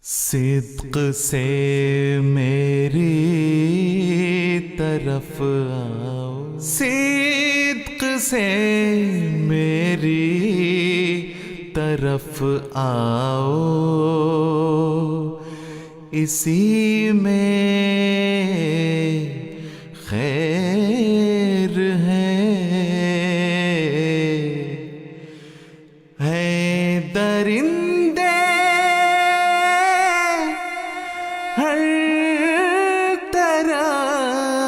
صدق سے میری طرف آؤ، صدق سے میری طرف آؤ، اسی میں خیر ہے درندے ہر طرف،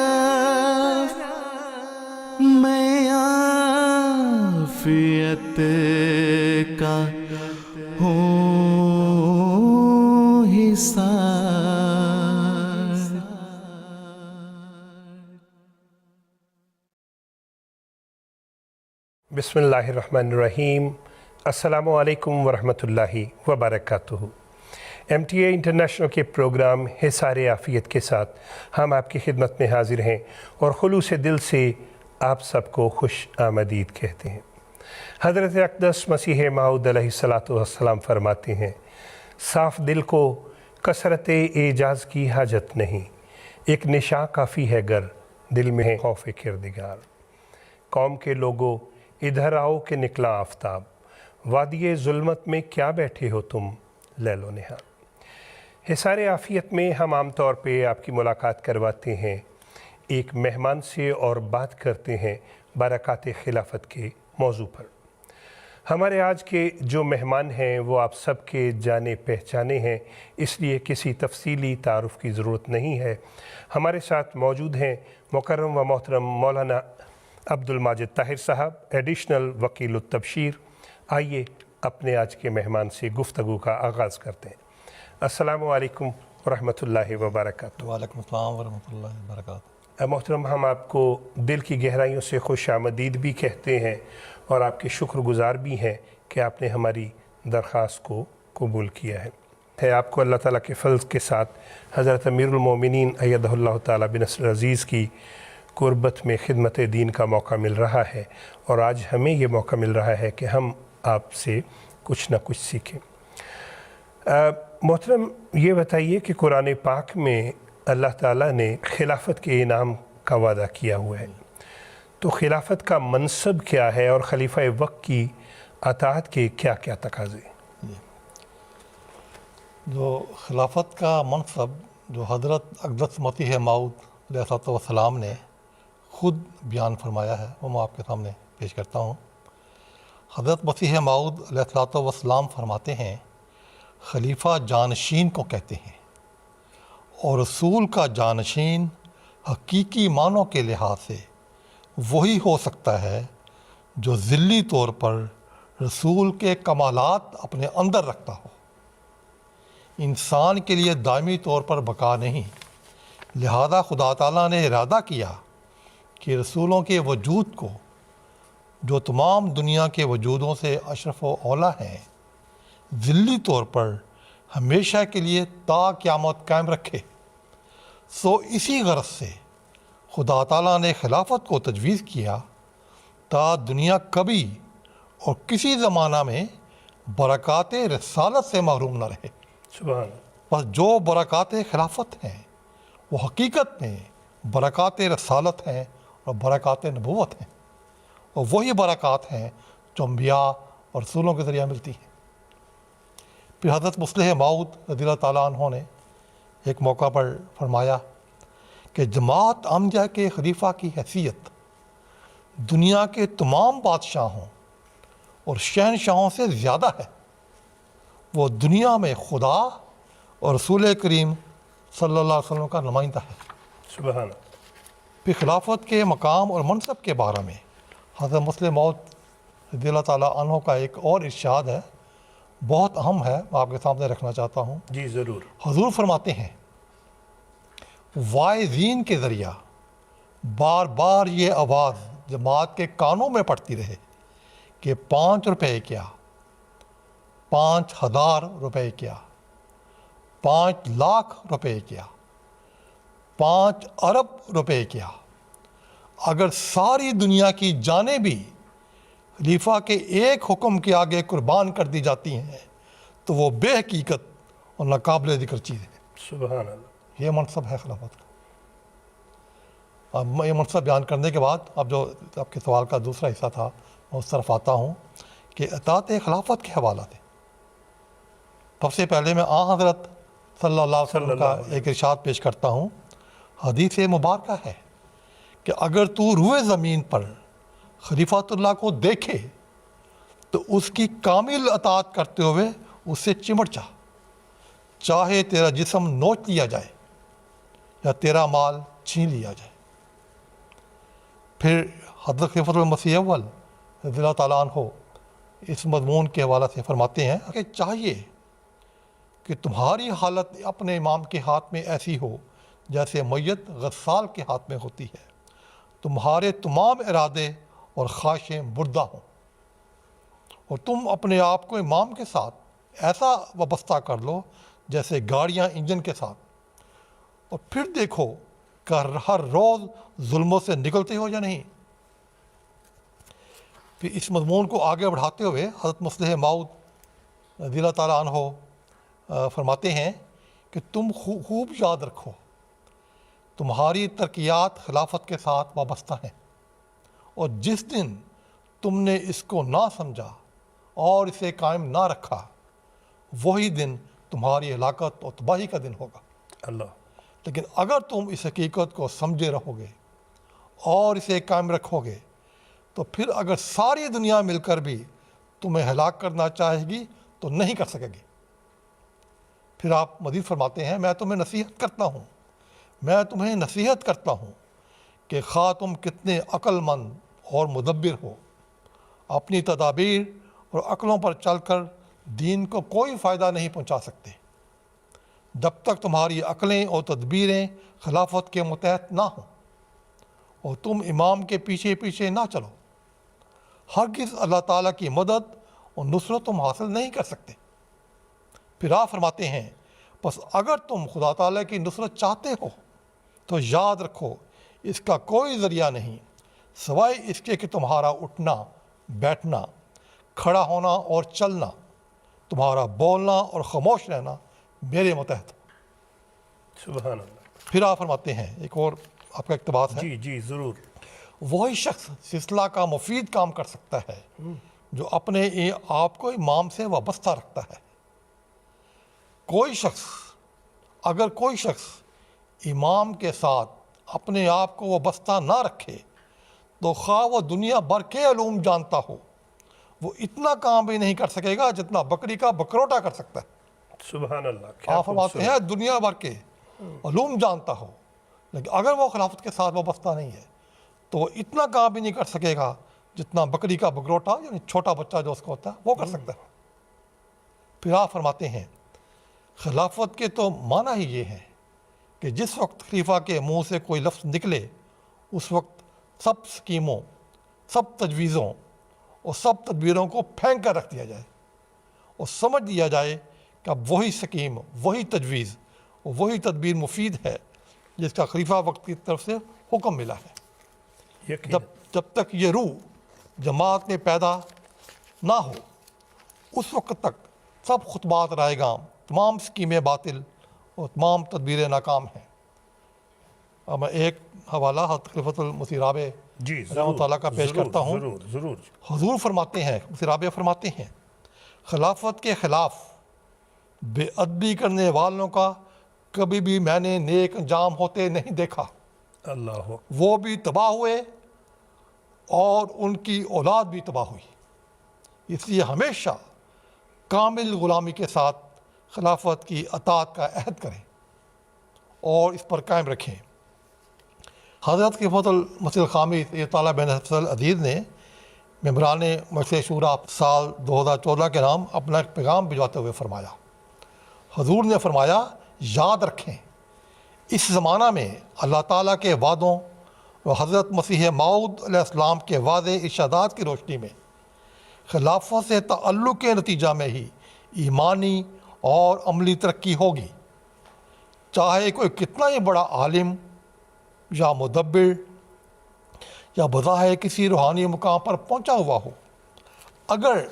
میں عافیت کا ہوں حصار۔ بسم اللہ الرحمن الرحیم۔ السلام علیکم ورحمۃ اللہ وبرکاتہ۔ MTA انٹرنیشنل کے پروگرام حصار عافیت کے ساتھ ہم آپ کی خدمت میں حاضر ہیں اور خلوص دل سے آپ سب کو خوش آمدید کہتے ہیں۔ حضرت اقدس مسیح موعود علیہ السلام فرماتے ہیں، صاف دل کو کثرت اعجاز کی حاجت نہیں، ایک نشاں کافی ہے گر دل میں ہے خوف کردگار۔ قوم کے لوگوں ادھر آؤ کہ نکلا آفتاب، وادی ظلمت میں کیا بیٹھے ہو تم لیل و نہار۔ حصار عافیت میں ہم عام طور پہ آپ کی ملاقات کرواتے ہیں ایک مہمان سے اور بات کرتے ہیں برکات خلافت کے موضوع پر۔ ہمارے آج کے جو مہمان ہیں وہ آپ سب کے جانے پہچانے ہیں، اس لیے کسی تفصیلی تعارف کی ضرورت نہیں ہے۔ ہمارے ساتھ موجود ہیں مکرم و محترم مولانا عبد الماجد طاہر صاحب، ایڈیشنل وکیل التبشیر۔ آئیے اپنے آج کے مہمان سے گفتگو کا آغاز کرتے ہیں۔ السلام علیکم ورحمۃ اللہ وبرکاتہ۔ وعلیکم السلام ورحمۃ اللہ وبرکاتہ۔ محترم، ہم آپ کو دل کی گہرائیوں سے خوش آمدید بھی کہتے ہیں اور آپ کے شکر گزار بھی ہیں کہ آپ نے ہماری درخواست کو قبول کیا ہے۔ آپ کو اللہ تعالیٰ کے فضل کے ساتھ حضرت امیر المومنین ایدہ اللہ تعالیٰ بنصر عزیز کی قربت میں خدمت دین کا موقع مل رہا ہے، اور آج ہمیں یہ موقع مل رہا ہے کہ ہم آپ سے کچھ نہ کچھ سیکھیں۔ محترم، یہ بتائیے کہ قرآن پاک میں اللہ تعالیٰ نے خلافت کے انعام کا وعدہ کیا ہوا ہے، تو خلافت کا منصب کیا ہے اور خلیفہ وقت کی اطاعت کے کیا کیا تقاضے؟ جو خلافت کا منصب جو حضرت اقدس مسیح موعود علیہ السلام نے خود بیان فرمایا ہے، وہ میں آپ کے سامنے پیش کرتا ہوں۔ حضرت مسیح موعود علیہ السلام فرماتے ہیں، خلیفہ جانشین کو کہتے ہیں، اور رسول کا جانشین حقیقی معنوں کے لحاظ سے وہی ہو سکتا ہے جو ذلی طور پر رسول کے کمالات اپنے اندر رکھتا ہو، انسان کے لیے دائمی طور پر بقا نہیں۔ لہذا خدا تعالیٰ نے ارادہ کیا کہ رسولوں کے وجود کو، جو تمام دنیا کے وجودوں سے اشرف و اولیٰ ہیں، ذلی طور پر ہمیشہ کے لیے تا قیامت قائم رکھے۔ سو اسی غرض سے خدا تعالیٰ نے خلافت کو تجویز کیا تا دنیا کبھی اور کسی زمانہ میں برکات رسالت سے محروم نہ رہے۔ سبحان۔ بس جو برکات خلافت ہیں وہ حقیقت میں برکات رسالت ہیں اور برکات نبوت ہیں، اور وہی برکات ہیں جو انبیاء اور رسولوں کے ذریعہ ملتی ہیں۔ پھر حضرت مسیح موعود رضی اللہ تعالیٰ عنہ نے ایک موقع پر فرمایا کہ جماعت احمدیہ کے خلیفہ کی حیثیت دنیا کے تمام بادشاہوں اور شہنشاہوں سے زیادہ ہے۔ وہ دنیا میں خدا اور رسول کریم صلی اللہ علیہ وسلم کا نمائندہ ہے۔ سبحان۔ پھر خلافت کے مقام اور منصب کے بارے میں حضرت مسیح موعود رضی اللہ تعالیٰ عنہ کا ایک اور ارشاد ہے، بہت اہم ہے، میں آپ کے سامنے رکھنا چاہتا ہوں۔ جی ضرور۔ حضور فرماتے ہیں، واعظین کے ذریعہ بار بار یہ آواز جماعت کے کانوں میں پڑتی رہے کہ 5 روپے کیا، 5,000 روپے کیا، 5 لاکھ روپے کیا، 5 ارب روپے کیا، اگر ساری دنیا کی جانیں بھی خلیفہ کے ایک حکم کے آگے قربان کر دی جاتی ہیں تو وہ بے حقیقت اور ناقابل ذکر چیز ہے. سبحان اللہ. یہ منصب ہے خلافت کا. اب یہ منصب بیان کرنے کے بعد اب جو آپ کے سوال کا دوسرا حصہ تھا میں اس طرف آتا ہوں کہ اطاعت خلافت کے حوالہ سے سب سے پہلے میں حضرت صلی اللہ علیہ وسلم کا ایک ارشاد پیش کرتا ہوں. حدیث مبارکہ ہے کہ اگر تو روئے زمین پر خلیفۃ اللہ کو دیکھے تو اس کی کامل اطاعت کرتے ہوئے اس سے چمٹ جا، چاہے تیرا جسم نوچ لیا جائے یا تیرا مال چھین لیا جائے. پھر حضرت خلیفۃ المسیح اول رضی اللہ تعالیٰ عنہ اس مضمون کے حوالہ سے فرماتے ہیں کہ چاہیے کہ تمہاری حالت اپنے امام کے ہاتھ میں ایسی ہو جیسے میت غسال کے ہاتھ میں ہوتی ہے. تمہارے تمام ارادے اور خواہشیں مردہ ہوں اور تم اپنے آپ کو امام کے ساتھ ایسا وابستہ کر لو جیسے گاڑیاں انجن کے ساتھ، اور پھر دیکھو کہ ہر روز ظلموں سے نکلتے ہو یا نہیں. پھر اس مضمون کو آگے بڑھاتے ہوئے حضرت مصلح موعود رضی اللہ تعالیٰ عنہ فرماتے ہیں کہ تم خوب یاد رکھو تمہاری ترقیات خلافت کے ساتھ وابستہ ہیں، اور جس دن تم نے اس کو نہ سمجھا اور اسے قائم نہ رکھا وہی دن تمہاری ہلاکت اور تباہی کا دن ہوگا. اللہ. لیکن اگر تم اس حقیقت کو سمجھے رہو گے اور اسے قائم رکھو گے تو پھر اگر ساری دنیا مل کر بھی تمہیں ہلاک کرنا چاہے گی تو نہیں کر سکے گی. پھر آپ مزید فرماتے ہیں میں تمہیں نصیحت کرتا ہوں کہ خواہ تم کتنے عقل مند اور مدبر ہو، اپنی تدابیر اور عقلوں پر چل کر دین کو کوئی فائدہ نہیں پہنچا سکتے جب تک تمہاری عقلیں اور تدبیریں خلافت کے متحد نہ ہوں اور تم امام کے پیچھے پیچھے نہ چلو. ہرگز اللہ تعالیٰ کی مدد اور نصرت تم حاصل نہیں کر سکتے. پھر آپ فرماتے ہیں بس اگر تم خدا تعالیٰ کی نصرت چاہتے ہو تو یاد رکھو اس کا کوئی ذریعہ نہیں سوائے اس کے کہ تمہارا اٹھنا بیٹھنا، کھڑا ہونا اور چلنا، تمہارا بولنا اور خاموش رہنا میرے متحد. سبحان اللہ. پھر آپ فرماتے ہیں ایک اور آپ کا اقتباس ہے، جی ضرور. وہی شخص اصلاح کا مفید کام کر سکتا ہے جو اپنے آپ کو امام سے وابستہ رکھتا ہے. اگر کوئی شخص امام کے ساتھ اپنے آپ کو وابستہ نہ رکھے تو خواہ وہ دنیا بھر کے علوم جانتا ہو وہ اتنا کام بھی نہیں کر سکے گا جتنا بکری کا بکروٹا کر سکتا ہے. سبحان اللہ. آپ فرماتے ہیں دنیا بھر کے علوم جانتا ہو لیکن اگر وہ خلافت کے ساتھ وابستہ نہیں ہے تو وہ اتنا کام بھی نہیں کر سکے گا جتنا بکری کا بکروٹا یعنی چھوٹا بچہ جو اس کو ہوتا ہے وہ کر سکتا ہے. پھر آپ فرماتے ہیں خلافت کے تو معنی ہی یہ ہے کہ جس وقت خلیفہ کے منہ سے کوئی لفظ نکلے اس وقت سب سکیموں، سب تجویزوں اور سب تدبیروں کو پھینک کر رکھ دیا جائے اور سمجھ لیا جائے کہ اب وہی سکیم، وہی تجویز اور وہی تدبیر مفید ہے جس کا خلیفہ وقت کی طرف سے حکم ملا ہے. جب تک یہ روح جماعت میں پیدا نہ ہو اس وقت تک سب خطبات رائے گام، تمام سکیمیں باطل اور تمام تدبیریں ناکام ہیں. اب میں ایک حوالہ حضرت خلیفۃ المسیح رابع رحمۃ اللہ کا پیش کرتا ہوں. ضرور. حضور فرماتے ہیں، مسیح رابع فرماتے ہیں خلافت کے خلاف بے ادبی کرنے والوں کا کبھی بھی میں نے نیک انجام ہوتے نہیں دیکھا. اللہ. وہ بھی تباہ ہوئے اور ان کی اولاد بھی تباہ ہوئی. اس لیے ہمیشہ کامل غلامی کے ساتھ خلافت کی اطاعت کا عہد کریں اور اس پر قائم رکھیں. حضرت خلیفۃ المسیح الخامس سید طالع بن حفص العزیز نے ممبران مجلس شورا سال 2014 کے نام اپنا ایک پیغام بھجواتے ہوئے فرمایا، حضور نے فرمایا یاد رکھیں اس زمانہ میں اللہ تعالیٰ کے وعدوں اور حضرت مسیح موعود علیہ السلام کے واضح ارشادات کی روشنی میں خلافت سے تعلق کے نتیجہ میں ہی ایمانی اور عملی ترقی ہوگی، چاہے کوئی کتنا ہی بڑا عالم یا مدبر یا بظاہر کسی روحانی مقام پر پہنچا ہوا ہو، اگر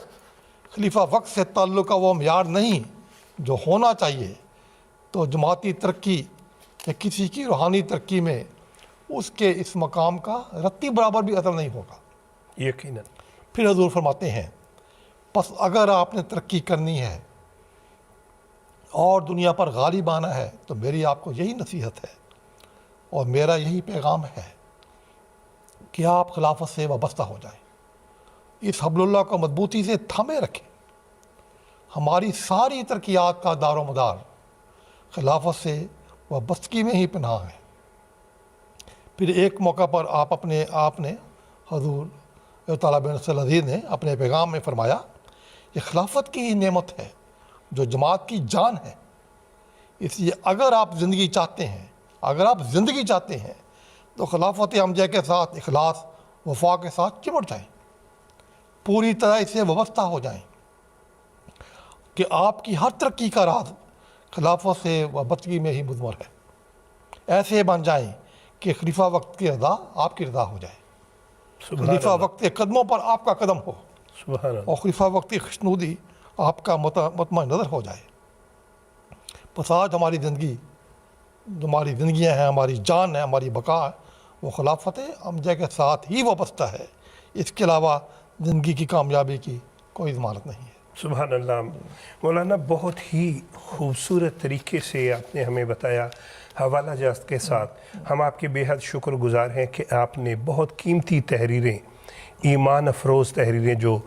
خلیفہ وقت سے تعلق کا وہ معیار نہیں جو ہونا چاہیے تو جماعتی ترقی یا کسی کی روحانی ترقی میں اس کے اس مقام کا رتی برابر بھی اثر نہیں ہوگا۔ یقیناً۔ پھر حضور فرماتے ہیں پس اگر آپ نے ترقی کرنی ہے اور دنیا پر غالب آنا ہے تو میری آپ کو یہی نصیحت ہے اور میرا یہی پیغام ہے کہ آپ خلافت سے وابستہ ہو جائیں، اس حبل اللہ کو مضبوطی سے تھامے رکھیں۔ ہماری ساری ترقیات کا دار و مدار خلافت سے وابستگی میں ہی پنہاں ہے۔ پھر ایک موقع پر آپ نے حضور تعالیٰ بن نصر العزیز نے اپنے پیغام میں فرمایا کہ خلافت کی ہی نعمت ہے جو جماعت کی جان ہے، اس لیے اگر آپ زندگی چاہتے ہیں تو خلافت حمزہ کے ساتھ اخلاص وفا کے ساتھ چمٹ جائیں، پوری طرح اس سے وابستہ ہو جائیں کہ آپ کی ہر ترقی کا راز خلافت سے وابستگی میں ہی مضمر ہے۔ ایسے بن جائیں کہ خلیفہ وقت کی رضا آپ کی رضا ہو جائے، خلیفہ وقت کے قدموں پر آپ کا قدم ہو، سبحان اللہ۔ اور خلیفہ وقت کی خوشنودی آپ کا مطمئن نظر ہو جائے۔ بس آج ہماری زندگیاں ہیں، ہماری جان ہے، ہماری بقا ہے، وہ خلافت حمزہ کے ساتھ ہی وابستہ ہے، اس کے علاوہ زندگی کی کامیابی کی کوئی ضمانت نہیں ہے۔ سبحان اللہ۔ مولانا بہت ہی خوبصورت طریقے سے آپ نے ہمیں بتایا، حوالہ جات کے ساتھ۔ ہم آپ کے بے حد شکر گزار ہیں کہ آپ نے بہت قیمتی تحریریں، ایمان افروز تحریریں جو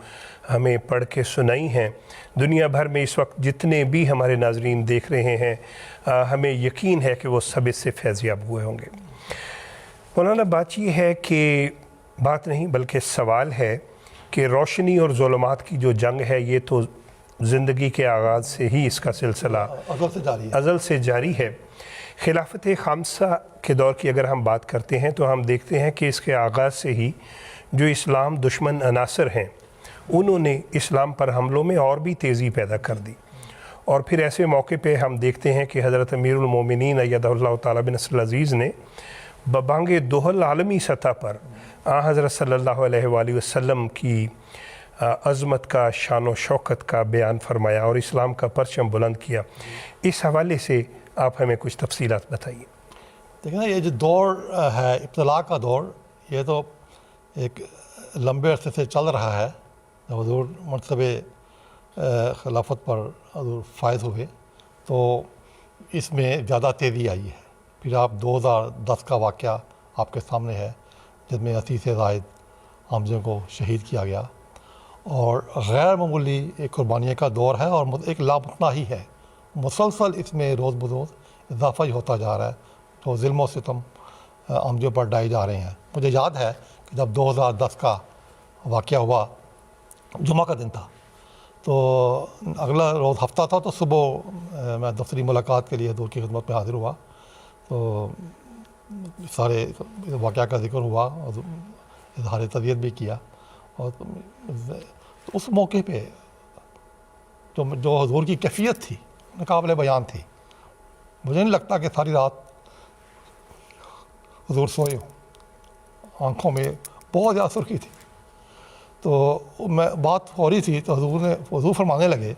ہمیں پڑھ کے سنائی ہیں۔ دنیا بھر میں اس وقت جتنے بھی ہمارے ناظرین دیکھ رہے ہیں، ہمیں یقین ہے کہ وہ سب اس سے فیض یاب ہوئے ہوں گے۔ مولانا بات یہ ہے کہ بات نہیں بلکہ سوال ہے کہ روشنی اور ظلمات کی جو جنگ ہے یہ تو زندگی کے آغاز سے ہی اس کا سلسلہ ازل سے جاری ہے۔ خلافت خامسہ کے دور کی اگر ہم بات کرتے ہیں تو ہم دیکھتے ہیں کہ اس کے آغاز سے ہی جو اسلام دشمن عناصر ہیں انہوں نے اسلام پر حملوں میں اور بھی تیزی پیدا کر دی، اور پھر ایسے موقع پہ ہم دیکھتے ہیں کہ حضرت امیر المومنین ایدہ اللہ تعالیٰ بن نصر العزیز نے ببانگ دوہل عالمی سطح پر حضرت صلی اللہ علیہ وآلہ وسلم کی عظمت کا، شان و شوکت کا بیان فرمایا اور اسلام کا پرچم بلند کیا۔ اس حوالے سے آپ ہمیں کچھ تفصیلات بتائیے۔ دیکھیں نا، یہ جو دور ہے ابتلاء کا دور، یہ تو ایک لمبے عرصے سے چل رہا ہے۔ جب حضور منصب خلافت پر حضور فائز ہوئے تو اس میں زیادہ تیزی آئی ہے۔ پھر آپ 2010 کا واقعہ آپ کے سامنے ہے جس میں 80 سے زائد حمزہ کو شہید کیا گیا، اور غیر معمولی ایک قربانی کا دور ہے اور ایک لامتناہی ہے۔ مسلسل اس میں روز بروز اضافہ ہی ہوتا جا رہا ہے، تو ظلم و ستم حمزہ پر ڈائے جا رہے ہیں۔ مجھے یاد ہے کہ جب 2010 کا واقعہ ہوا، جمعہ کا دن تھا، تو اگلا روز ہفتہ تھا، تو صبح میں دفتری ملاقات کے لیے حضور کی خدمت میں حاضر ہوا، تو سارے واقعہ کا ذکر ہوا، اظہار طبیعت بھی کیا، اور اس موقع پہ جو حضور کی کیفیت تھی قابل بیان تھی۔ مجھے نہیں لگتا کہ ساری رات حضور سوئے ہوں، آنکھوں میں بہت زیادہ سرخی تھی۔ تو میں بات ہو رہی تھی تو حضور فرمانے لگے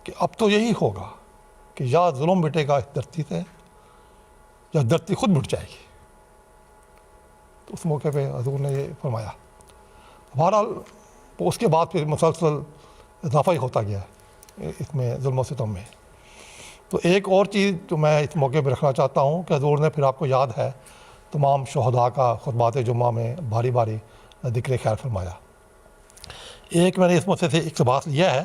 کہ اب تو یہی ہوگا کہ یا ظلم مٹے گا اس دھرتی سے یا دھرتی خود مٹ جائے گی۔ تو اس موقع پہ حضور نے یہ فرمایا۔ بہرحال اس کے بعد پھر مسلسل اضافہ ہی ہوتا گیا اس میں ظلم و ستم میں۔ تو ایک اور چیز جو میں اس موقع پہ رکھنا چاہتا ہوں کہ حضور نے پھر آپ کو یاد ہے تمام شہداء کا خطبات جمعہ میں باری باری ذکر خیر فرمایا۔ ایک میں نے اس موقع سے اقتباس لیا ہے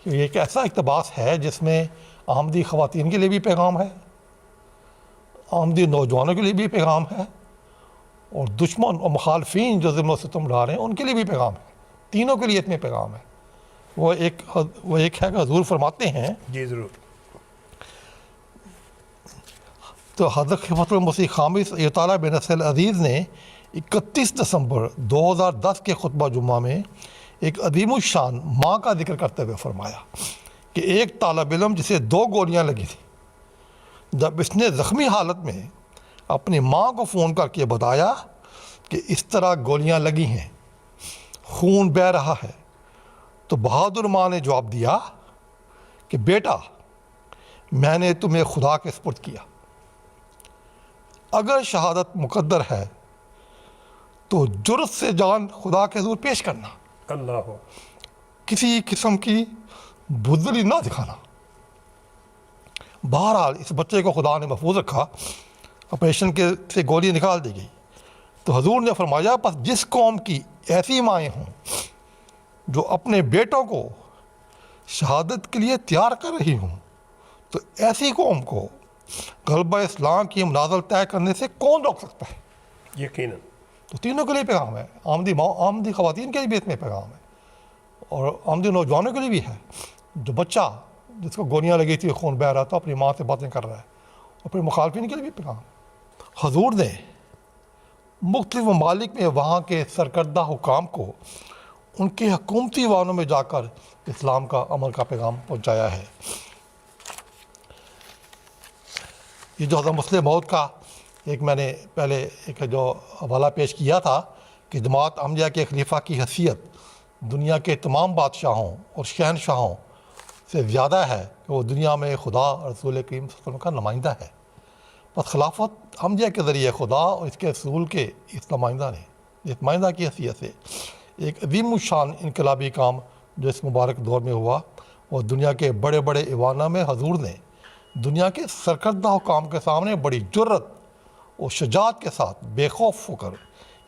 کہ یہ ایک ایسا اقتباس ہے جس میں احمدی خواتین کے لیے بھی پیغام ہے، احمدی نوجوانوں کے لیے بھی پیغام ہے، اور دشمن اور مخالفین جو ظلم و ستم ڈھا رہے ہیں ان کے لیے بھی پیغام ہے۔ تینوں کے لیے اس میں پیغام ہے۔ وہ ایک ہے کہ حضور فرماتے ہیں، جی ضرور۔ تو حضرت خلیفۃ المسیح خامس تعالیٰ بن نصر العزیز نے 31 دسمبر 2010 کے خطبہ جمعہ میں ایک عظیم الشان ماں کا ذکر کرتے ہوئے فرمایا کہ ایک طالب علم جسے 2 گولیاں لگی تھیں، جب اس نے زخمی حالت میں اپنی ماں کو فون کر کے بتایا کہ اس طرح گولیاں لگی ہیں، خون بہہ رہا ہے، تو بہادر ماں نے جواب دیا کہ بیٹا میں نے تمہیں خدا کے سپرد کیا، اگر شہادت مقدر ہے تو جرت سے جان خدا کے حضور پیش کرنا، اللہ، کسی قسم کی بزدلی نہ دکھانا۔ بہرحال اس بچے کو خدا نے محفوظ رکھا، آپریشن کے سے گولی نکال دی گئی تو حضور نے فرمایا بس جس قوم کی ایسی مائیں ہوں جو اپنے بیٹوں کو شہادت کے لیے تیار کر رہی ہوں، تو ایسی قوم کو غلبہ اسلام کی منازل طے کرنے سے کون روک سکتا ہے؟ یقیناً۔ تو تینوں کے لیے پیغام ہے، آمدی خواتین کے لیے بھی اس میں پیغام ہے، اور آمدی نوجوانوں کے لیے بھی ہے۔ جو بچہ جس کو گولیاں لگی تھی، خون بہہ رہا تھا، اپنی ماں سے باتیں کر رہا ہے، اور پھر مخالفین کے لیے بھی پیغام۔ حضور نے مختلف ممالک میں وہاں کے سرکردہ حکام کو ان کے حکومتی وانوں میں جا کر اسلام کا عمل کا پیغام پہنچایا ہے۔ یہ جو حضرت مسلم موعود کا ایک میں نے پہلے ایک جو حوالہ پیش کیا تھا کہ جماعت احمدیہ کے خلیفہ کی حیثیت دنیا کے تمام بادشاہوں اور شہنشاہوں سے زیادہ ہے کہ وہ دنیا میں خدا اور رسول کریم صلی اللہ علیہ وسلم کا نمائندہ ہے۔ بس خلافت احمدیہ کے ذریعے خدا اور اس کے رسول کے اس نمائندہ نے، اس نمائندہ کی حیثیت سے ایک عظیم الشان انقلابی کام جو اس مبارک دور میں ہوا، وہ دنیا کے بڑے بڑے ایوانوں میں حضور نے دنیا کے سرکردہ حکام کے سامنے بڑی جرت اور شجاعت کے ساتھ بے خوف ہو کر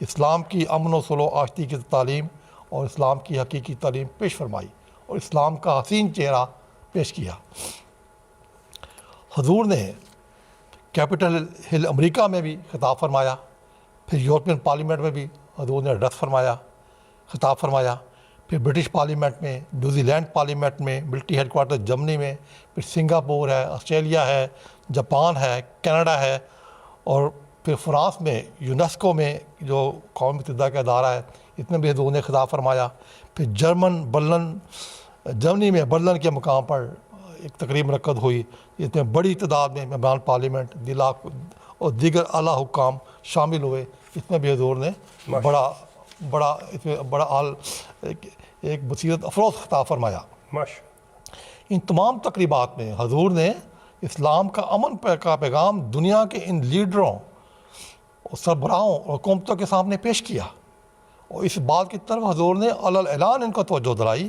اسلام کی امن و صلح و آشتی کی تعلیم اور اسلام کی حقیقی تعلیم پیش فرمائی اور اسلام کا حسین چہرہ پیش کیا۔ حضور نے کیپٹل ہل امریکہ میں بھی خطاب فرمایا، پھر یورپین پارلیمنٹ میں بھی حضور نے ایڈریس فرمایا، خطاب فرمایا، پھر برٹش پارلیمنٹ میں، نیوزی لینڈ پارلیمنٹ میں، ملٹری ہیڈ کوارٹر جرمنی میں، پھر سنگاپور ہے، آسٹریلیا ہے، جاپان ہے، کینیڈا ہے، اور پھر فرانس میں یونیسکو میں جو قوم متحدہ کا ادارہ ہے، اس میں بھی حضور نے خطاب فرمایا۔ پھر جرمنی میں برلن کے مقام پر ایک تقریب منعقد ہوئی، اس میں بڑی تعداد میں ممبران پارلیمنٹ اور دیگر اعلیٰ حکام شامل ہوئے، اس میں بھی حضور نے بڑا ایک بصیرت افروز خطاب فرمایا۔ ان تمام تقریبات میں حضور نے اسلام کا امن کا پیغام دنیا کے ان لیڈروں اور سربراہوں اور حکومتوں کے سامنے پیش کیا، اور اس بات کی طرف حضور نے علی اعلان ان کو توجہ دلائی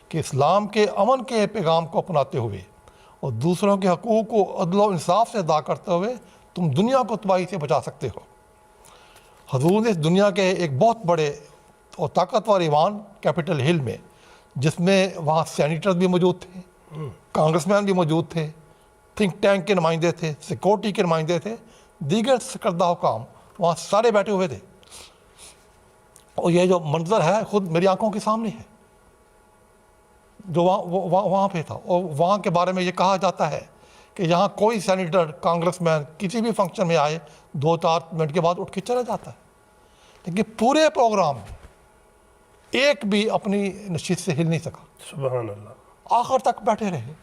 کہ اسلام کے امن کے پیغام کو اپناتے ہوئے اور دوسروں کے حقوق کو عدل و انصاف سے ادا کرتے ہوئے تم دنیا کو تباہی سے بچا سکتے ہو۔ حضور نے اس دنیا کے ایک بہت بڑے اور طاقتور ایوان کیپٹل ہل میں، جس میں وہاں سینیٹر بھی موجود تھے، کانگریس مین بھی موجود تھے، تھنک ٹینک کے نمائندے تھے، سیکورٹی کے نمائندے تھے، دیگر سرکردہ حکام وہاں سارے بیٹھے ہوئے تھے، اور یہ جو منظر ہے خود میری آنکھوں کے سامنے ہے جو وہاں پہ تھا۔ اور وہاں کے بارے میں یہ کہا جاتا ہے کہ یہاں کوئی سینیٹر کانگریس مین کسی بھی فنکشن میں آئے 2-4 منٹ کے بعد اٹھ کے چلا جاتا ہے، لیکن پورے پروگرام میں ایک بھی اپنی نشست سے ہل نہیں سکا، سبحان اللہ، آخر تک بیٹھے رہے۔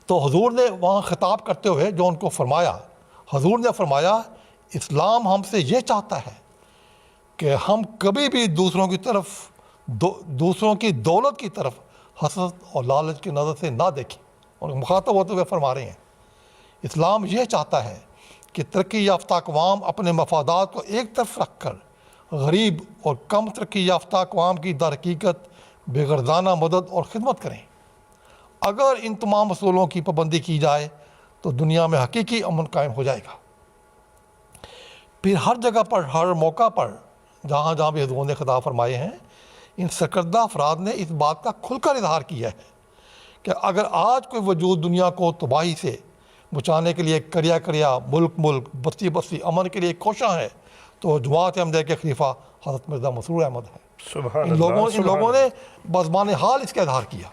تو حضور نے وہاں خطاب کرتے ہوئے جو ان کو فرمایا، حضور نے فرمایا اسلام ہم سے یہ چاہتا ہے کہ ہم کبھی بھی دوسروں کی دولت کی طرف حسد اور لالچ کی نظر سے نہ دیکھیں، اور مخاطب ہوتے ہوئے فرما رہے ہیں اسلام یہ چاہتا ہے کہ ترقی یافتہ اقوام اپنے مفادات کو ایک طرف رکھ کر غریب اور کم ترقی یافتہ اقوام کی در حقیقت بے غرضانہ مدد اور خدمت کریں۔ اگر ان تمام اصولوں کی پابندی کی جائے تو دنیا میں حقیقی امن قائم ہو جائے گا۔ پھر ہر جگہ پر، ہر موقع پر جہاں جہاں بھی حضور نے خطاب فرمائے ہیں، ان سرکردہ افراد نے اس بات کا کھل کر اظہار کیا ہے کہ اگر آج کوئی وجود دنیا کو تباہی سے بچانے کے لیے کریا ملک بستی امن کے لیے کوشاں ہے تو جماعت احمدیہ کے خلیفہ حضرت مرزا مسرور احمد ہے۔ سبحان ان اللہ، لوگوں نے بزبان حال اس کا اظہار کیا۔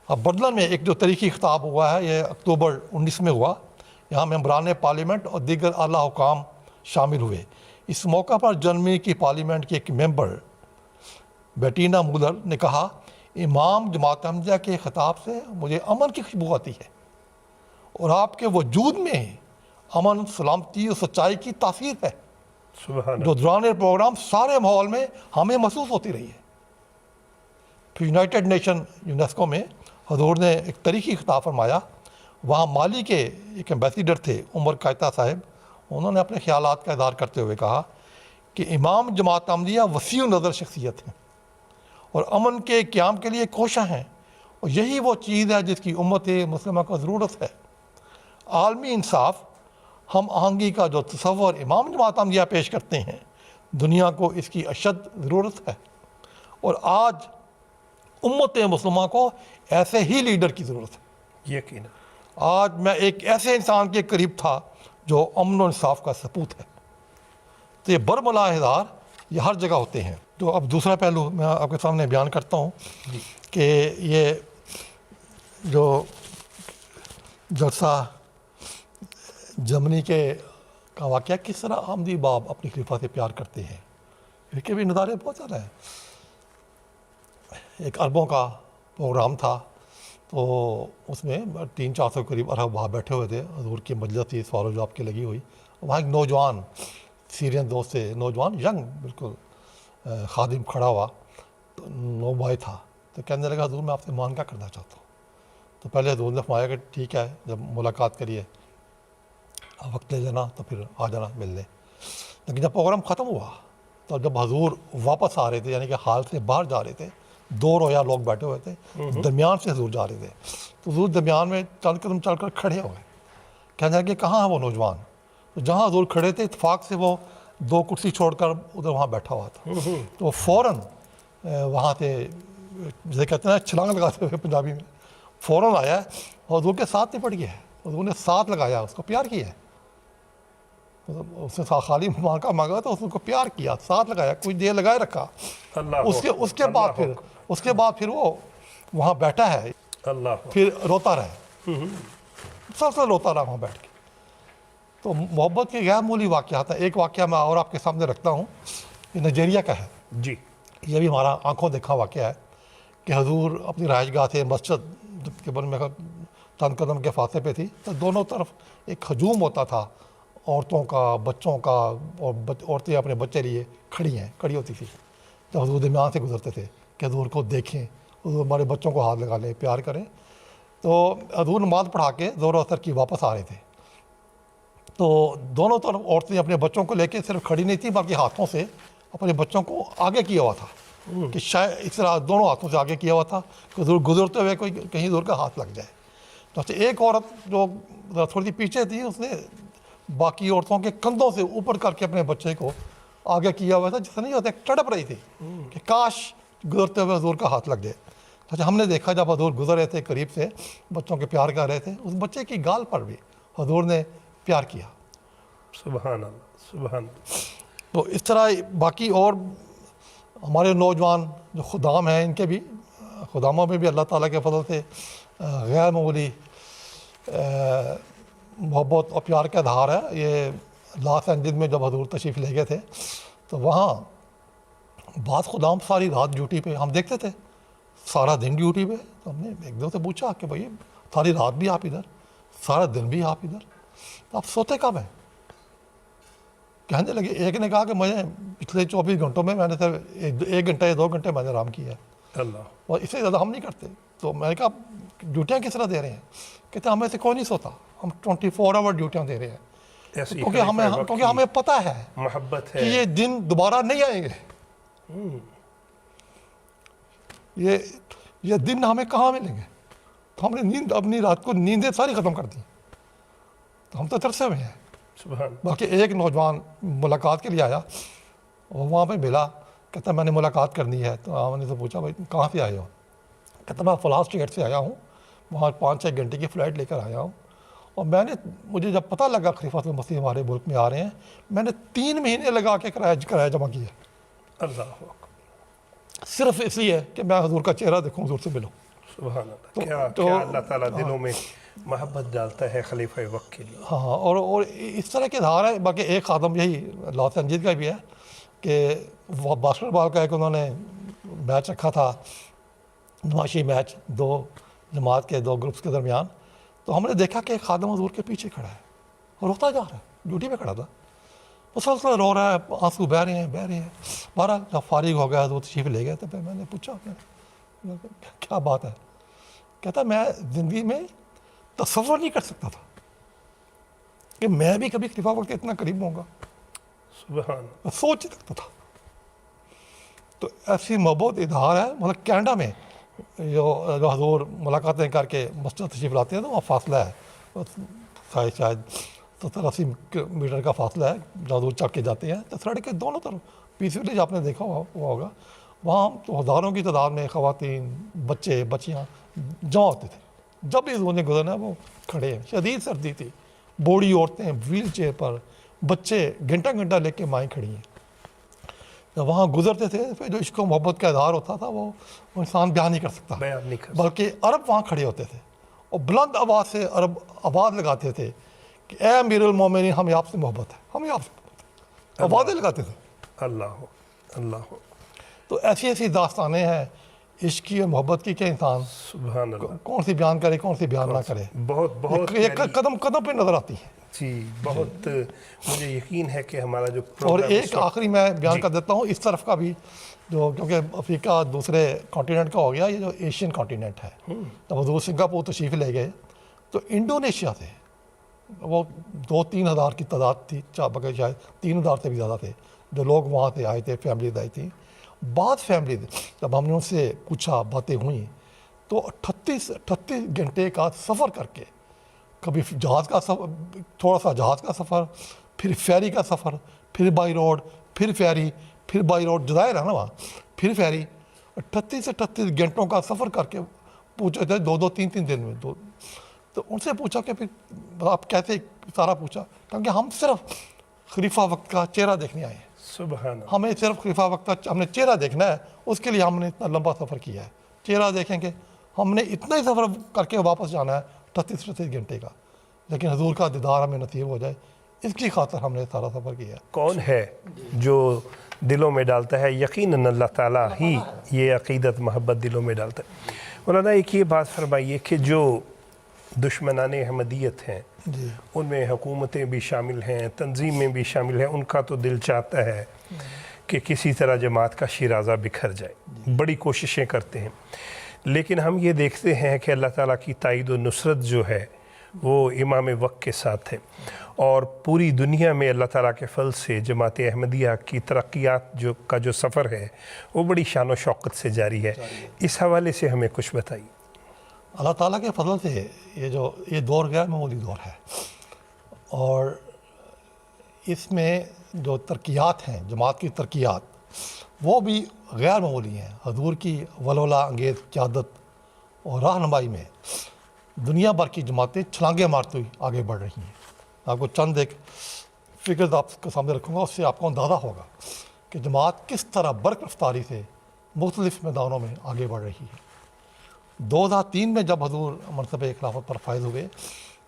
اب برلن میں ایک جو تاریخی خطاب ہوا ہے، یہ اکتوبر 19 میں ہوا، یہاں ممبران پارلیمنٹ اور دیگر اعلیٰ حکام شامل ہوئے۔ اس موقع پر جرمنی کی پارلیمنٹ کی ایک ممبر بیٹینا مولر نے کہا، امام جماعت احمدیہ کے خطاب سے مجھے امن کی خوشبو آتی ہے، اور آپ کے وجود میں امن، سلامتی اور سچائی کی تاثیر ہے سبحان جو دوران پروگرام سارے ماحول میں ہمیں محسوس ہوتی رہی ہے۔ پھر یونائٹڈ نیشن یونیسکو میں حضور نے ایک تاریخی خطاب فرمایا. وہاں مالی کے ایک ایمبیسیڈر تھے عمر قائطہ صاحب. انہوں نے اپنے خیالات کا اظہار کرتے ہوئے کہا کہ امام جماعت احمدیہ وسیع نظر شخصیت ہیں اور امن کے قیام کے لیے کوشاں ہیں, اور یہی وہ چیز ہے جس کی امت مسلمہ کو ضرورت ہے. عالمی انصاف ہم آہنگی کا جو تصور امام جماعت احمدیہ پیش کرتے ہیں, دنیا کو اس کی اشد ضرورت ہے, اور آج امت مسلمہ کو ایسے ہی لیڈر کی ضرورت ہے. یقینا آج میں ایک ایسے انسان کے قریب تھا جو امن و انصاف کا سپوت ہے. تو یہ برملا اظہار یہ ہر جگہ ہوتے ہیں. تو اب دوسرا پہلو میں آپ کے سامنے بیان کرتا ہوں کہ یہ جو جلسہ جرمنی کے کا واقعہ کس طرح احمدی باب اپنی خلیفہ سے پیار کرتے ہیں, ان کے بھی نظارے بہت زیادہ ہیں. ایک عربوں کا پروگرام تھا, تو اس میں 300-400 قریب عرب وہاں بیٹھے ہوئے تھے. حضور کی مجلس تھی, سوال و جواب کی لگی ہوئی. وہاں ایک نوجوان سیرین دوست سے, نوجوان ینگ بالکل خادم کھڑا ہوا, تو نوبھائی تھا. تو کہنے لگا حضور میں آپ سے معانقہ کرنا چاہتا ہوں. تو پہلے حضور نے فرمایا کہ ٹھیک ہے, جب ملاقات کریے وقت لے لینا تو پھر آ جانا ملنے. لیکن جب پروگرام ختم ہوا تو جب حضور واپس آ رہے تھے, یعنی کہ حال سے باہر جا رہے تھے, 2 رویا لوگ بیٹھے ہوئے تھے, درمیان سے حضور جا رہے تھے. تو حضور درمیان میں چل قدم چل کر کھڑے ہوئے. کہنے لگے کہاں ہے وہ نوجوان؟ تو جہاں حضور کھڑے تھے اتفاق سے وہ 2 کرسی چھوڑ کر ادھر وہاں بیٹھا ہوا تھا. تو وہ فوراً وہاں سے جسے کہتے ہیں چھلانگ لگاتے ہوئے پنجابی میں فوراً آیا اور حضور کے ساتھ نپٹ گیا ہے. حضور نے ساتھ لگایا, اس کو پیار کیا ہے. اس نے خالی معانقہ مانگا تو اس نے کو پیار کیا, ساتھ لگایا, کچھ دیر لگائے رکھا. اس کے بعد پھر وہ وہاں بیٹھا ہے, پھر روتا رہا, سب روتا رہا وہاں بیٹھ کے. تو محبت کے غیر معمولی واقعات ہیں. ایک واقعہ میں اور آپ کے سامنے رکھتا ہوں, یہ نائجیریا کا ہے. جی, یہ بھی ہمارا آنکھوں دیکھا واقعہ ہے کہ حضور اپنی رہائش گاہ سے مسجد کے بل میں چند قدم کے فاصلے پہ تھی, تو دونوں طرف ایک ہجوم ہوتا تھا عورتوں کا, بچوں کا, اور عورتیں اپنے بچے لیے کھڑی ہوتی تھی. تو حضور درمیان سے گزرتے تھے کہ حضور کو دیکھیں, حضور ہمارے بچوں کو ہاتھ لگا لیں, پیار کریں. تو حضور نماز پڑھا کے زور و اثر کی واپس آ رہے تھے. تو دونوں طرف عورتیں اپنے بچوں کو لے کے صرف کھڑی نہیں تھیں بلکہ ہاتھوں سے اپنے بچوں کو آگے کیا ہوا تھا, کہ شاید اس طرح دونوں ہاتھوں سے آگے کیا ہوا تھا کہ حضور گزرتے ہوئے کوئی کہیں حضور کا ہاتھ لگ جائے. تو ایک عورت جو تھوڑی سی پیچھے تھی, اس نے باقی عورتوں کے کندھوں سے اوپر کر کے اپنے بچے کو آگے کیا ہوا تھا, جس سے نہیں ہوتا تڑپ رہی تھی کہ کاش گزرتے ہوئے حضور کا ہاتھ لگ جائے. اچھا, ہم نے دیکھا جب حضور گزر رہے تھے قریب سے, بچوں کے پیار کر رہے تھے, اس بچے کی گال پر بھی حضور نے پیار کیا. سبحان اللہ, سبحان اللہ. تو اس طرح باقی اور ہمارے نوجوان جو خدام ہیں, ان کے بھی خداموں میں بھی اللہ تعالیٰ کے فضل سے غیر معمولی محبت اور پیار کا اظہار ہے. یہ لاس اینجلس میں جب حضور تشریف لے گئے تھے تو وہاں بعض خدام ساری رات ڈیوٹی پہ, ہم دیکھتے تھے سارا دن ڈیوٹی پہ. تو ہم نے ایک دو سے پوچھا کہ بھائی ساری رات بھی آپ ادھر, سارا دن بھی آپ ادھر, تو آپ سوتے کب ہیں؟ کہنے لگے, ایک نے کہا کہ میں پچھلے 24 گھنٹوں میں نے صرف 1 گھنٹہ یا 2 گھنٹے میں نے آرام کیا ہے, اور اس سے زیادہ ہم نہیں کرتے. تو میں نے کہا ڈیوٹیاں کس طرح دے رہے ہیں؟ کہتے ہمیں سے کوئی نہیں سوتا, ہم 24 آور ڈیوٹیاں دے رہے ہیں, کیونکہ ہمیں پتہ ہے محبت ہے کہ یہ دن دوبارہ نہیں آئیں گے. یہ دن ہمیں کہاں ملیں گے؟ تو ہم نے اپنی رات کو نیندیں ساری ختم کر دی. تو ہم تو ترسے ہوئے ہیں. باقی ایک نوجوان ملاقات کے لیے آیا, اور وہاں پہ ملا, کہتا میں نے ملاقات کرنی ہے. تو ہم نے سے پوچھا بھائی کہاں سے آئے ہو؟ کہتا میں فلاں اسٹیٹ سے آیا ہوں, وہاں 5-6 گھنٹے کی فلائٹ لے کر آیا ہوں, اور مجھے جب پتہ لگا خلیفۃ المسیح ہمارے ملک میں آ رہے ہیں, میں نے 3 مہینے لگا کے کرایہ جمع کیا. اللہ صرف اس لیے کہ میں حضور کا چہرہ دیکھوں, حضور سے ملوں. سبحان اللہ. کیا اللہ تعالیٰ دلوں میں محبت ڈالتا ہے خلیفہ وقت کے لیے. ہاں, اور اس طرح کے اظہار ہے. باقی ایک خادم یہی لاس اینجلس کا بھی ہے کہ وہ باسکٹ بال کا ایک انہوں نے میچ رکھا تھا, نمائشی میچ 2 جماعت کے 2 گروپس کے درمیان. تو ہم نے دیکھا کہ ایک خادم حضور کے پیچھے کھڑا ہے اور روتا جا رہا ہے, ڈیوٹی پہ کھڑا تھا, مسلسل رو رہا ہے, آنسو بہہ رہے ہیں. بہرحال جب فارغ ہو گیا حضور تشریف لے گئے, تو پھر میں نے پوچھا کیا بات ہے؟ کہتا میں زندگی میں تصور نہیں کر سکتا تھا کہ میں بھی کبھی خلیفہ وقت کے اتنا قریب ہوں گا، سبحان میں سوچ نہیں سکتا تھا. تو ایسی محبت اظہار ہے. مطلب کینیڈا میں جو حضور ملاقاتیں کر کے مسجد تشریف لاتے ہیں تو وہاں فاصلہ ہے شاید 70-80 میٹر کا فاصلہ ہے جو حضور چڑھ کے جاتے ہیں. تو سڑک کے دونوں طرف پیس ولیج آپ نے دیکھا ہوا ہوگا، وہاں تو ہزاروں کی تعداد میں خواتین، بچے، بچیاں جمع ہوتے تھے. جب بھی حضور نے گزرنا وہ کھڑے ہیں. شدید سردی تھی، بوڑھی عورتیں ویل چیئر پر، بچے گھنٹہ گھنٹہ لے کے مائیں کھڑی ہیں. جب وہاں گزرتے تھے پھر جو عشق و محبت کا اظہار ہوتا تھا وہ انسان بیان نہیں کر سکتا. بیان نہیں کر بلکہ عرب وہاں کھڑے ہوتے تھے اور بلند آواز سے عرب آواز لگاتے تھے کہ اے امیر المومنین ہمیں آپ سے محبت ہے، ہمیں آپ سے محبت ہے. آوازیں لگاتے تھے. اللہ تو ایسی ایسی داستانیں ہیں عشق کی اور محبت کی کہ انسان سبحان اللہ. کون سی بیان کرے کون سی بیان نہ کرے. بہت یہ قدم قدم پہ نظر آتی ہے. جی بہت مجھے یقین ہے کہ ہمارا جو اور پروگرام ایک آخری میں بیان کر دیتا ہوں اس طرف کا بھی، جو کیونکہ افریقہ دوسرے کانٹیننٹ کا ہو گیا، یہ جو ایشین کانٹیننٹ ہے. جب حضور سنگاپور تشریف لے گئے تو انڈونیشیا سے وہ 2-3 ہزار کی تعداد تھی، بلکہ شاید 3 ہزار سے بھی زیادہ تھے جو لوگ وہاں سے آئے تھے، فیملیز آئی تھیں. بعض فیملیز جب ہم نے ان سے پوچھا، باتیں ہوئیں، تو 38 گھنٹے کا سفر کر کے، کبھی جہاز کا سفر، تھوڑا سا جہاز کا سفر، پھر فیری کا سفر، پھر بائی روڈ، پھر فیری، پھر بائی روڈ، جزائر ہے نا وہاں، پھر فیری، 38 گھنٹوں کا سفر کر کے پوچھے تھے 2-3 دن میں. تو ان سے پوچھا کہ پھر آپ کیسے سارا پوچھا، کیونکہ ہم صرف خلیفہ وقت کا چہرہ دیکھنے آئے ہیں. سبحان اللہ. ہمیں صرف خلیفہ وقت کا ہم نے چہرہ دیکھنا ہے، اس کے لیے ہم نے اتنا لمبا سفر کیا ہے. چہرہ دیکھیں گے، ہم نے اتنا ہی سفر کر کے واپس جانا ہے 38 گھنٹے کا، لیکن حضور کا دیدار ہمیں نصیب ہو جائے، اس کی خاطر ہم نے سارا سفر کیا ہے. کون ہے جو دلوں میں ڈالتا ہے؟ یقیناً اللہ تعالیٰ ہی یہ عقیدت محبت دلوں میں ڈالتا ہے. مولانا ایک یہ بات فرمائیے کہ جو دشمنان احمدیت ہیں جی ان میں حکومتیں بھی شامل ہیں، تنظیمیں بھی شامل ہیں، ان کا تو دل چاہتا ہے کہ کسی طرح جماعت کا شیرازہ بکھر جائے، بڑی کوششیں کرتے ہیں. لیکن ہم یہ دیکھتے ہیں کہ اللہ تعالیٰ کی تائید و نصرت جو ہے وہ امام وقت کے ساتھ ہے، اور پوری دنیا میں اللہ تعالیٰ کے فضل سے جماعت احمدیہ کی ترقیات کا جو سفر ہے وہ بڑی شان و شوقت سے جاری ہے. اس حوالے سے ہمیں کچھ بتائیے. اللہ تعالیٰ کے فضل سے یہ دور غیر معمولی دور ہے، اور اس میں جو ترقیات ہیں، جماعت کی ترقیات، وہ بھی غیر معمولی ہیں. حضور کی ولولہ انگیز قیادت اور رہنمائی میں دنیا بھر کی جماعتیں چھلانگیں مارتی ہوئی آگے بڑھ رہی ہیں. آپ کو چند ایک فگرز آپ کے سامنے رکھوں گا، اس سے آپ کو اندازہ ہوگا کہ جماعت کس طرح برق رفتاری سے مختلف میدانوں میں آگے بڑھ رہی ہے. 2003 میں جب حضور منصب خلافت پر فائز ہوئے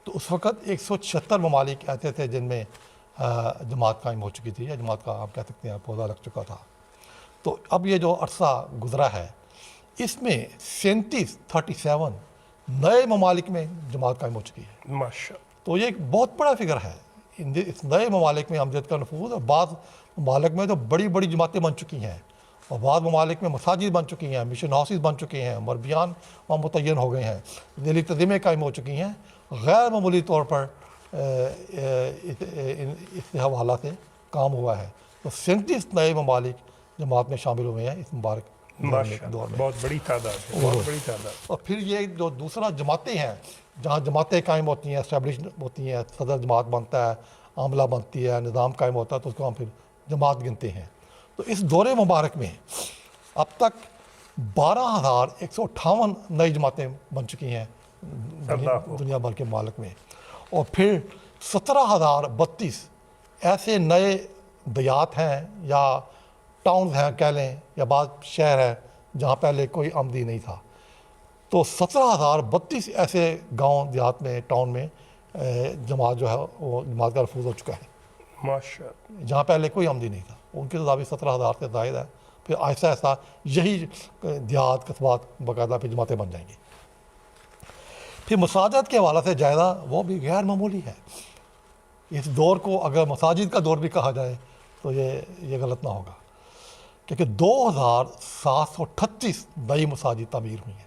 تو اس وقت 176 ممالک ایسے تھے جن میں جماعت قائم ہو چکی تھی، یا جماعت کا آپ کہہ سکتے ہیں پودا لگ چکا تھا. تو اب یہ جو عرصہ گزرا ہے اس میں 37 نئے ممالک میں جماعت قائم ہو چکی ہے. ماشاء تو یہ ایک بہت بڑا فگر ہے. اس نئے ممالک میں امجد کا نفوذ، اور بعض ممالک میں تو بڑی بڑی جماعتیں بن چکی ہیں، اور بعض ممالک میں مساجد بن چکی ہیں، مشن ہاؤسز بن چکے ہیں، مربیان وہاں متعین ہو گئے ہیں، ذیلی تنظیمیں قائم ہو چکی ہیں. غیر معمولی طور پر اس حوالہ سے کام ہوا ہے. تو 37 نئے ممالک جماعت میں شامل ہوئے ہیں اس مبارک دور میں. بہت بڑی تعداد ہے، بہت بڑی تعداد. اور پھر یہ جو دوسرا جماعتیں ہیں، جہاں جماعتیں قائم ہوتی ہیں، اسٹیبلش ہوتی ہیں، صدر جماعت بنتا ہے، عاملہ بنتی ہے، نظام قائم ہوتا ہے، تو اس کو ہم پھر جماعت گنتے ہیں. تو اس دور مبارک میں اب تک 12,158 نئی جماعتیں بن چکی ہیں دنیا بھر کے ممالک میں، اور پھر 17,032 ایسے نئے دیہات ہیں یا ٹاؤنز ہیں کہہ لیں، یا بعض شہر ہیں جہاں پہلے کوئی آمدی نہیں تھا. تو 17,032 ایسے گاؤں دیہات میں، ٹاؤن میں جماعت جو ہے وہ جماعت کا نفوذ ہو چکا ہے، ماشاء جہاں پہلے کوئی آمدی نہیں تھا. ان کی تعداد 17,000 سے زائد ہے. پھر آہستہ آہستہ یہی دیہات قصبات باقاعدہ پھر جماعتیں بن جائیں گی. پھر مساجد کے حوالے سے جائزہ وہ بھی غیر معمولی ہے. اس دور کو اگر مساجد کا دور بھی کہا جائے تو یہ غلط نہ ہوگا، کیونکہ 2,738 نئی مساجد تعمیر ہوئی ہیں.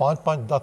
5-5-10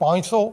500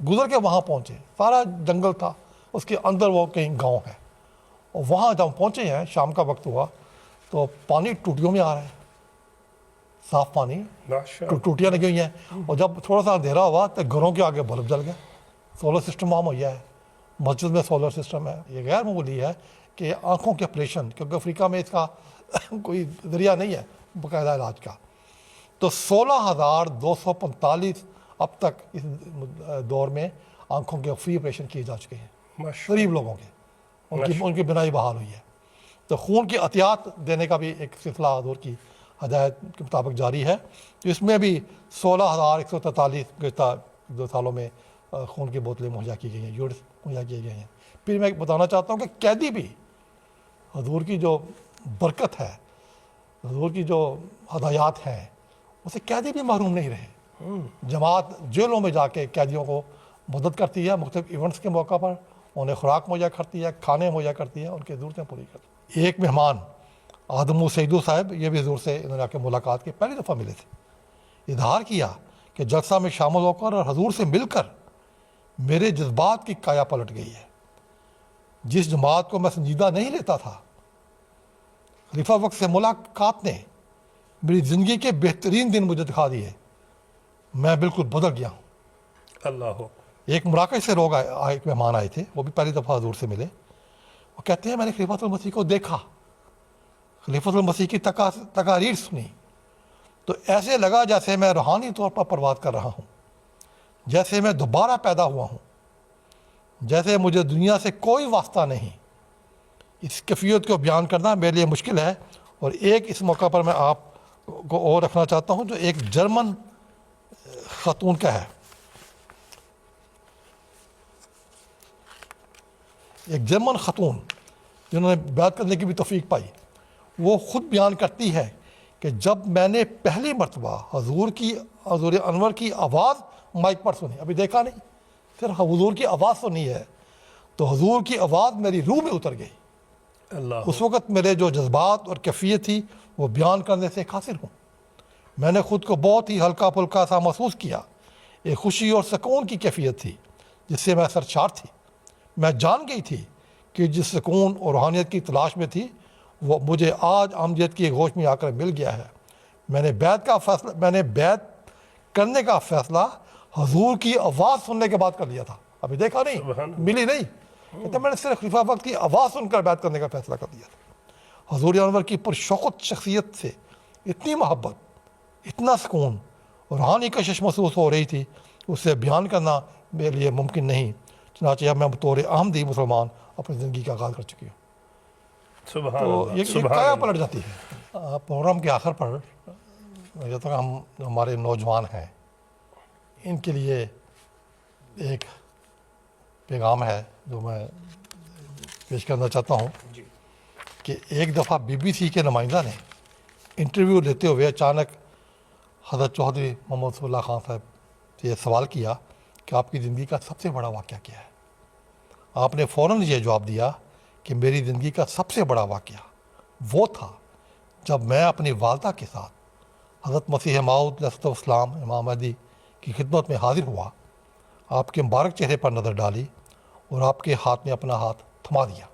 گزر کے وہاں پہنچے. سارا جنگل تھا, اس کے اندر وہ کہیں گاؤں ہے, اور وہاں جب پہنچے ہیں, شام کا وقت ہوا تو پانی ٹوٹیوں میں آ رہا ہے, صاف پانی, ٹوٹیاں لگی ہوئی ہیں. اور جب تھوڑا سا اندھیرا ہوا تو گھروں کے آگے بلب جل گیا. سولر سسٹم وہاں مہیا ہے, مسجد میں سولر سسٹم ہے. یہ غیر معمولی ہے کہ آنکھوں کے آپریشن, کیونکہ افریقہ میں اس کا کوئی ذریعہ نہیں ہے باقاعدہ علاج کا. تو 16,245 اب تک اس دور میں آنکھوں کے فری آپریشن کیے جا چکے ہیں غریب لوگوں کے, ان کی بنائی بحال ہوئی ہے. تو خون کی عطیات دینے کا بھی ایک سلسلہ حضور کی ہدایت کے مطابق جاری ہے. تو اس میں بھی 16,143 گزشتہ 2 سالوں میں خون کی بوتلیں مہیا کی گئی ہیں, یونٹس مہیا کیے گئے ہیں. پھر میں بتانا چاہتا ہوں کہ قیدی بھی حضور کی جو برکت ہے, حضور کی جو ہدایات ہیں, اسے قیدی بھی محروم نہیں رہے. جماعت جیلوں میں جا کے قیدیوں کو مدد کرتی ہے, مختلف ایونٹس کے موقع پر انہیں خوراک مہیا کرتی ہے, کھانے مہیا کرتی ہے, ان کی ضرورتیں پوری کرتی ہے. ایک مہمان آدمو سیدو صاحب, یہ بھی حضور سے انہوں نے آ کے ملاقات کی, پہلی دفعہ ملے تھے. اظہار کیا کہ جلسہ میں شامل ہو کر اور حضور سے مل کر میرے جذبات کی کایا پلٹ گئی ہے. جس جماعت کو میں سنجیدہ نہیں لیتا تھا, خلیفہ وقت سے ملاقات نے میری زندگی کے بہترین دن مجھے دکھا دیے. میں بالکل بدل گیا ہوں. اللہ. ایک مراکش سے لوگ ایک مہمان آئے تھے, وہ بھی پہلی دفعہ حضور سے ملے. وہ کہتے ہیں میں نے خلیفۃ المسیح کو دیکھا, خلیفۃ المسیح کی تقاریر سنی, تو ایسے لگا جیسے میں روحانی طور پر پرواز کر رہا ہوں, جیسے میں دوبارہ پیدا ہوا ہوں, جیسے مجھے دنیا سے کوئی واسطہ نہیں. اس کیفیت کو بیان کرنا میرے لیے مشکل ہے. اور ایک اس موقع پر میں آپ کو اور رکھنا چاہتا ہوں جو ایک جرمن خاتون کا ہے. ایک جرمن خاتون جنہوں نے بیعت کرنے کی بھی توفیق پائی, وہ خود بیان کرتی ہے کہ جب میں نے پہلی مرتبہ حضور انور کی آواز مائک پر سنی, ابھی دیکھا نہیں, صرف حضور کی آواز سنی ہے, تو حضور کی آواز میری روح میں اتر گئی. اللہ. اس وقت میرے جو جذبات اور کیفیت تھی وہ بیان کرنے سے قاصر ہوں. میں نے خود کو بہت ہی ہلکا پھلکا سا محسوس کیا. ایک خوشی اور سکون کی کیفیت تھی جس سے میں سرشار تھی. میں جان گئی تھی کہ جس سکون اور روحانیت کی تلاش میں تھی وہ مجھے آج احمدیت کی گوش میں آ کر مل گیا ہے. میں نے بیعت کرنے کا فیصلہ حضور کی آواز سننے کے بعد کر لیا تھا. ابھی دیکھا نہیں, ملی نہیں, کہتے میں نے صرف خلیفہ وقت کی آواز سن کر بیعت کرنے کا فیصلہ کر دیا تھا. حضور انور کی پرشوقت شخصیت سے اتنی محبت, اتنا سکون اور روحانی کشش محسوس ہو رہی تھی, اسے بیان کرنا میرے لیے ممکن نہیں. چنانچہ اب میں بطور احمدی مسلمان اپنی زندگی کا آغاز کر چکی ہوں. سبحان تو اللہ. یہ کایا پلٹ جاتی ہے. پروگرام کے آخر پر جب تک ہمارے نوجوان ہیں ان کے لیے ایک پیغام ہے جو میں پیش کرنا چاہتا ہوں کہ ایک دفعہ BBC کے نمائندہ نے انٹرویو لیتے ہوئے اچانک حضرت چودھری محمد رسول اللہ خان صاحب سے یہ سوال کیا کہ آپ کی زندگی کا سب سے بڑا واقعہ کیا ہے. آپ نے فوراً یہ جواب دیا کہ میری زندگی کا سب سے بڑا واقعہ وہ تھا جب میں اپنی والدہ کے ساتھ حضرت مسیح موعود علیہ السلام امام مہدی کی خدمت میں حاضر ہوا, آپ کے مبارک چہرے پر نظر ڈالی اور آپ کے ہاتھ میں اپنا ہاتھ تھما دیا.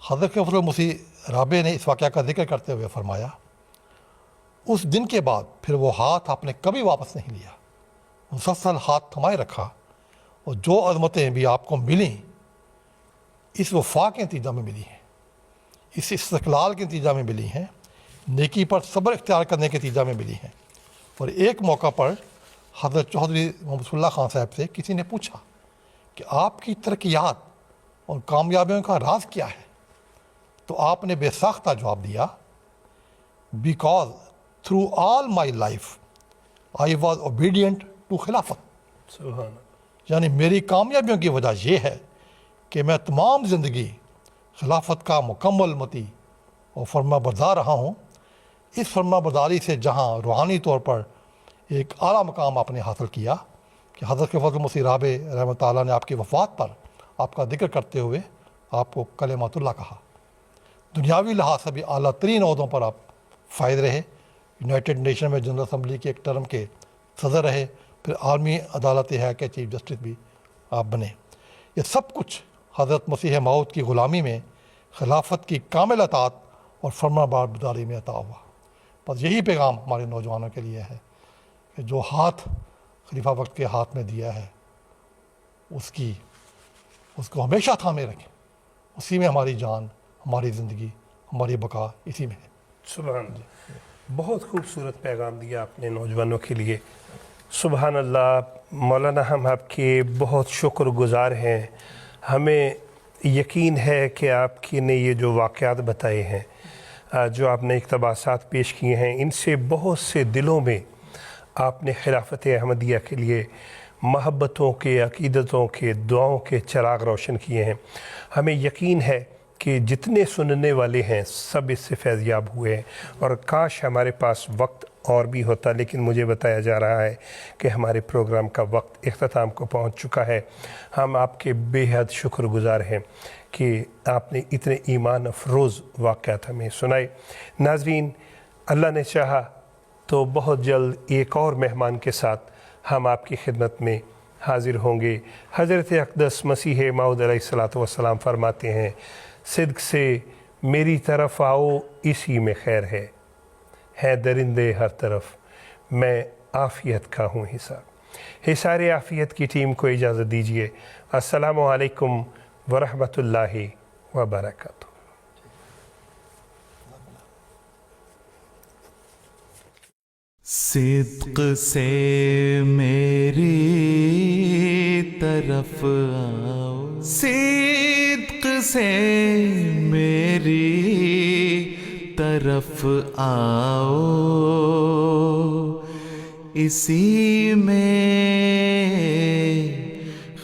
حضرت خلیفۃ المسیح رابع نے اس واقعہ کا ذکر کرتے ہوئے فرمایا, اس دن کے بعد پھر وہ ہاتھ آپ نے کبھی واپس نہیں لیا, مسلسل ہاتھ تھمائے رکھا, اور جو عظمتیں بھی آپ کو ملیں اس وفا کے نتیجہ میں ملی ہیں, اس استقلال کے نتیجہ میں ملی ہیں, نیکی پر صبر اختیار کرنے کے نتیجہ میں ملی ہیں. اور ایک موقع پر حضرت چودھری محمد رسول اللہ خان صاحب سے کسی نے پوچھا کہ آپ کی ترقیات اور کامیابیوں کا راز کیا ہے, تو آپ نے بے ساختہ جواب دیا, because through all my life I was obedient to خلافت. سبحان اللہ. یعنی میری کامیابیوں کی وجہ یہ ہے کہ میں تمام زندگی خلافت کا مکمل مطیع اور فرما بردار رہا ہوں. اس فرما برداری سے جہاں روحانی طور پر ایک اعلیٰ مقام آپ نے حاصل کیا کہ حضرت خلیفۃ المسیح رابع رحمۃ اللہ نے آپ کی وفات پر آپ کا ذکر کرتے ہوئے آپ کو کلمۃ اللہ کہا. دنیاوی لحاظ سے بھی اعلیٰ ترین عہدوں پر آپ فائز رہے. یونائٹڈ نیشن میں جنرل اسمبلی کے ایک ٹرم کے صدر رہے, پھر عالمی عدالت ہے کہ چیف جسٹس بھی آپ بنے. یہ سب کچھ حضرت مسیح موعود کی غلامی میں خلافت کی کامل اطاعت اور فرما برداری میں عطا ہوا. بس یہی پیغام ہمارے نوجوانوں کے لیے ہے کہ جو ہاتھ خلیفہ وقت کے ہاتھ میں دیا ہے اس کو ہمیشہ تھامے رکھیں. اسی میں ہماری جان، ہماری زندگی، ہماری بقا اسی میں ہے. سبحان اللہ، بہت خوبصورت پیغام دیا آپ نے نوجوانوں کے لیے. سبحان اللہ. مولانا ہم آپ کے بہت شکر گزار ہیں. ہمیں یقین ہے کہ آپ کی نے یہ جو واقعات بتائے ہیں، جو آپ نے اقتباسات پیش کیے ہیں، ان سے بہت سے دلوں میں آپ نے خلافت احمدیہ کے لیے محبتوں کے، عقیدتوں کے، دعاؤں کے چراغ روشن کیے ہیں. ہمیں یقین ہے کہ جتنے سننے والے ہیں سب اس سے فیض یاب ہوئے ہیں. اور کاش ہمارے پاس وقت اور بھی ہوتا، لیکن مجھے بتایا جا رہا ہے کہ ہمارے پروگرام کا وقت اختتام کو پہنچ چکا ہے. ہم آپ کے بے حد شکر گزار ہیں کہ آپ نے اتنے ایمان افروز واقعات ہمیں سنائے. ناظرین، اللہ نے چاہا تو بہت جلد ایک اور مہمان کے ساتھ ہم آپ کی خدمت میں حاضر ہوں گے. حضرت اقدس مسیح موعود علیہ الصلاۃ والسلام فرماتے ہیں، صدق سے میری طرف آؤ، اسی میں خیر ہے درندے ہر طرف، میں عافیت کا ہوں حصہ. حصار عافیت کی ٹیم کو اجازت دیجیے. السلام علیکم ورحمۃ اللہ وبرکاتہ. صدق سے میری طرف آؤ، صدق سے میری طرف آؤ، اسی میں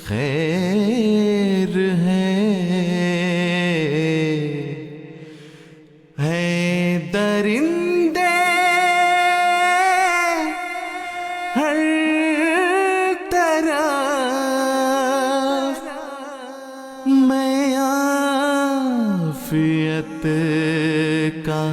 خیر ہے درندے ہر طرف، میں عافیت کا